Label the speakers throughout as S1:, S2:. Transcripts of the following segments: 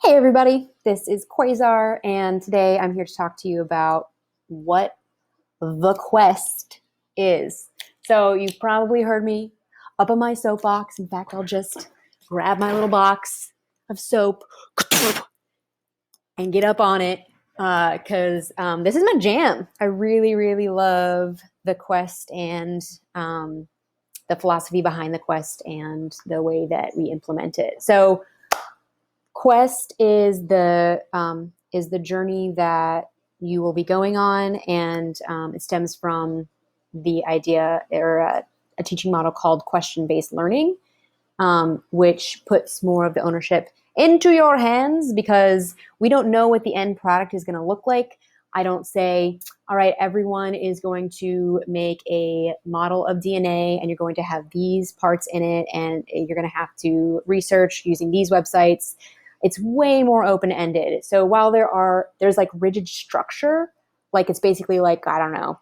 S1: Hey everybody, this is Quasar, and today I'm here to talk to you about what the quest is. So you've probably heard me up on my soapbox. In fact, I'll just grab my little box of soap and get up on it because this is my jam. I really, really love the quest and the philosophy behind the quest and the way that we implement it. So quest is the journey that you will be going on, and it stems from the idea or a teaching model called question-based learning, which puts more of the ownership into your hands because we don't know what the end product is going to look like. I don't say, all right, everyone is going to make a model of DNA and you're going to have these parts in it and you're going to have to research using these websites. It's way more open-ended. So while there's like rigid structure, like it's basically like, I don't know,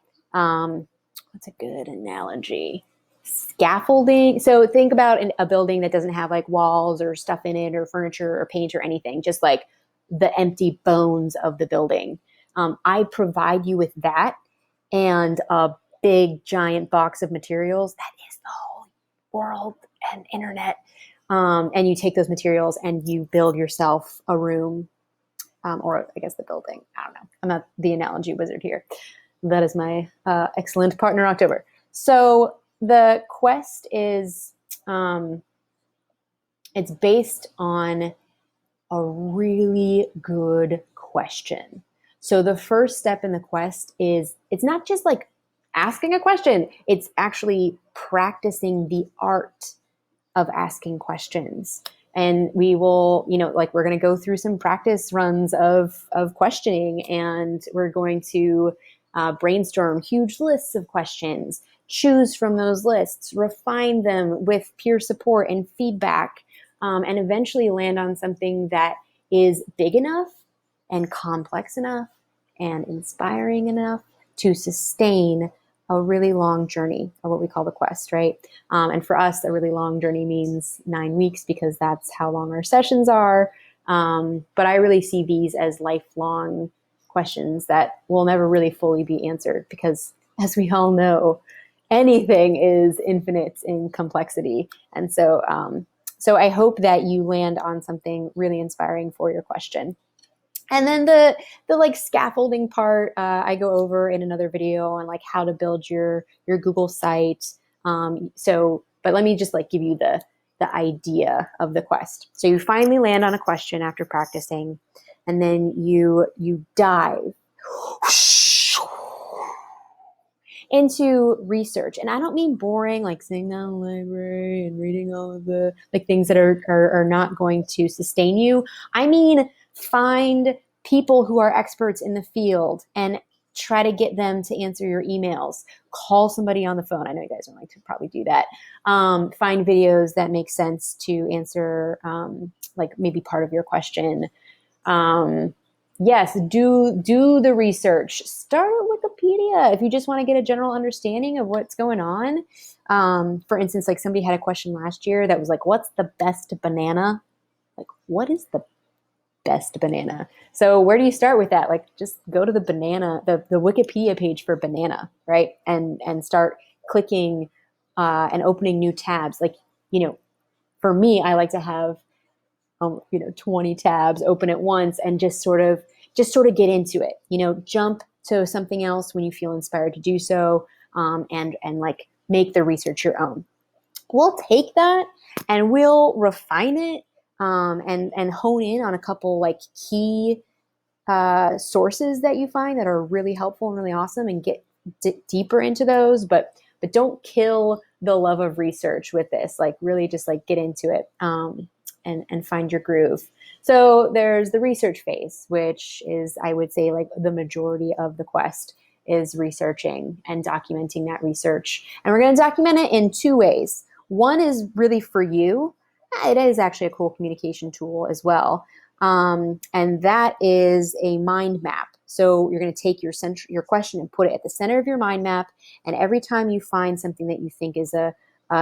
S1: what's a good analogy? Scaffolding. So think about a building that doesn't have like walls or stuff in it or furniture or paint or anything, just like the empty bones of the building. I provide you with that and a big giant box of materials. That is the whole world and internet. And you take those materials and you build yourself a room, or I guess the building. I don't know. I'm not the analogy wizard here. That is my excellent partner, October. So the quest is, it's based on a really good question. So the first step in the quest is it's not just like asking a question, it's actually practicing the art of asking questions. And we will, like we're going to go through some practice runs of questioning, and we're going to brainstorm huge lists of questions, choose from those lists, refine them with peer support and feedback, and eventually land on something that is big enough and complex enough and inspiring enough to sustain a really long journey, or what we call the quest, right? And for us, a really long journey means 9 weeks because that's how long our sessions are. But I really see these as lifelong questions that will never really fully be answered because, as we all know, anything is infinite in complexity. And so, so I hope that you land on something really inspiring for your question. And then the like scaffolding part, I go over in another video on like how to build your Google site. But let me just like give you the idea of the quest. So you finally land on a question after practicing, and then you dive into research. And I don't mean boring, like sitting down in the library and reading all of the like things that are not going to sustain you. I mean, find people who are experts in the field and try to get them to answer your emails. Call somebody on the phone. I know you guys don't like to probably do that. Find videos that make sense to answer, like maybe part of your question. Yes, do the research. Start at Wikipedia if you just want to get a general understanding of what's going on. For instance, like somebody had a question last year that was like, what's the best banana? Like, what is the best banana? So where do you start with that? Like, just go to the Wikipedia page for banana, right? And start clicking and opening new tabs. Like, for me, I like to have 20 tabs open at once and just sort of get into it. Jump to something else when you feel inspired to do so, and like make the research your own. We'll take that and we'll refine it, and hone in on a couple like key sources that you find that are really helpful and really awesome, and get deeper into those. But don't kill the love of research with this. Like, really just like get into it, and find your groove. So there's the research phase, which is, I would say, like the majority of the quest is researching and documenting that research. And we're going to document it in 2 ways. One is really for you. It is actually a cool communication tool as well. And that is a mind map. So you're going to take your question and put it at the center of your mind map. And every time you find something that you think is a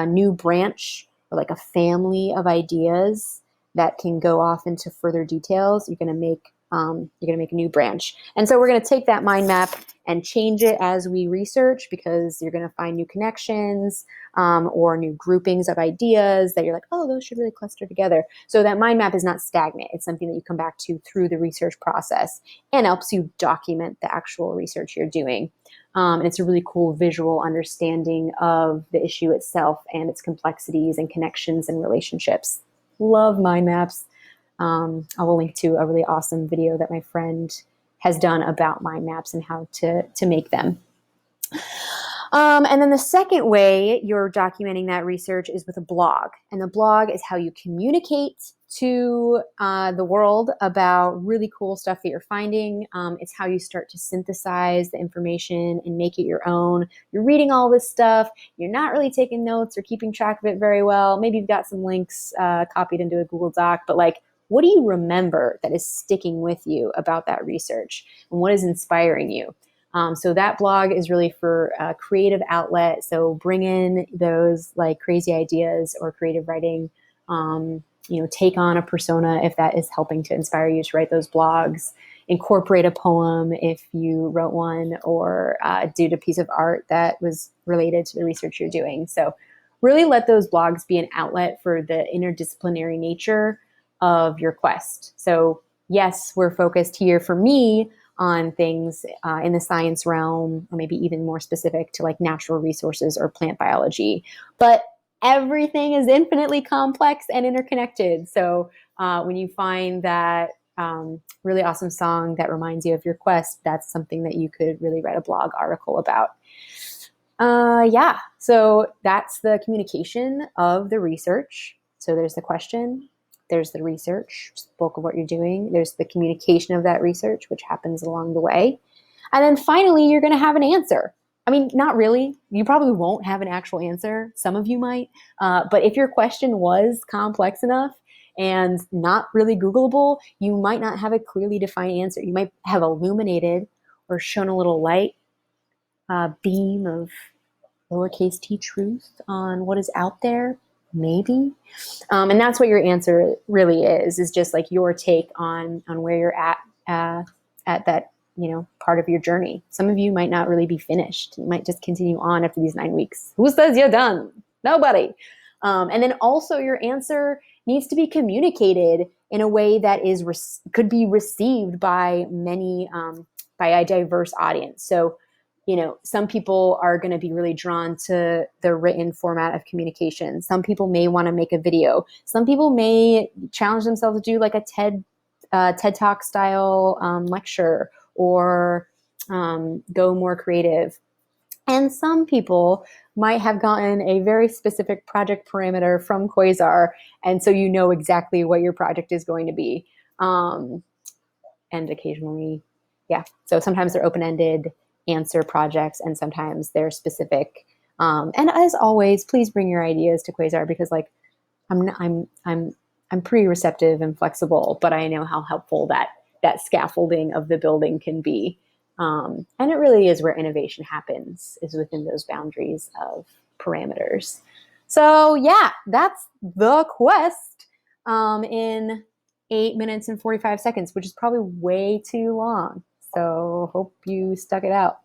S1: new branch or like a family of ideas that can go off into further details, you're going to make a new branch. And so we're going to take that mind map and change it as we research, because you're going to find new connections or new groupings of ideas that you're like, oh, those should really cluster together. So that mind map is not stagnant. It's something that you come back to through the research process and helps you document the actual research you're doing. And it's a really cool visual understanding of the issue itself and its complexities and connections and relationships. Love mind maps. I will link to a really awesome video that my friend has done about mind maps and how to make them. And then the second way you're documenting that research is with a blog. And the blog is how you communicate to the world about really cool stuff that you're finding. It's how you start to synthesize the information and make it your own. You're reading all this stuff. You're not really taking notes or keeping track of it very well. Maybe you've got some links copied into a Google Doc, but like, what do you remember that is sticking with you about that research? And what is inspiring you? So that blog is really for a creative outlet. So bring in those like crazy ideas or creative writing. Take on a persona if that is helping to inspire you to write those blogs. Incorporate a poem if you wrote one, or did a piece of art that was related to the research you're doing. So really let those blogs be an outlet for the interdisciplinary nature of your quest. So yes, we're focused here for me on things in the science realm, or maybe even more specific to like natural resources or plant biology. But everything is infinitely complex and interconnected. So when you find that really awesome song that reminds you of your quest, that's something that you could really write a blog article about. So that's the communication of the research. So there's the question, there's the research, the bulk of what you're doing. There's the communication of that research, which happens along the way. And then finally, you're going to have an answer. I mean, not really. You probably won't have an actual answer. Some of you might. But if your question was complex enough and not really Googleable, you might not have a clearly defined answer. You might have illuminated or shown a little light beam of lowercase t truth on what is out there, maybe. And that's what your answer really is just like your take on where you're at that, part of your journey. Some of you might not really be finished. You might just continue on after these 9 weeks. Who says you're done? Nobody. And then also your answer needs to be communicated in a way that could be received by by a diverse audience. So, some people are going to be really drawn to the written format of communication. Some people may want to make a video. Some people may challenge themselves to do like a TED Talk style lecture, or go more creative. And some people might have gotten a very specific project parameter from Quasar, and so you know exactly what your project is going to be. And occasionally, so sometimes they're open-ended answer projects, and sometimes they're specific. And as always, please bring your ideas to Quasar, because like I'm pretty receptive and flexible, but I know how helpful that scaffolding of the building can be. And it really is where innovation happens, is within those boundaries of parameters. So that's the quest in 8 minutes and 45 seconds, which is probably way too long. So hope you stuck it out.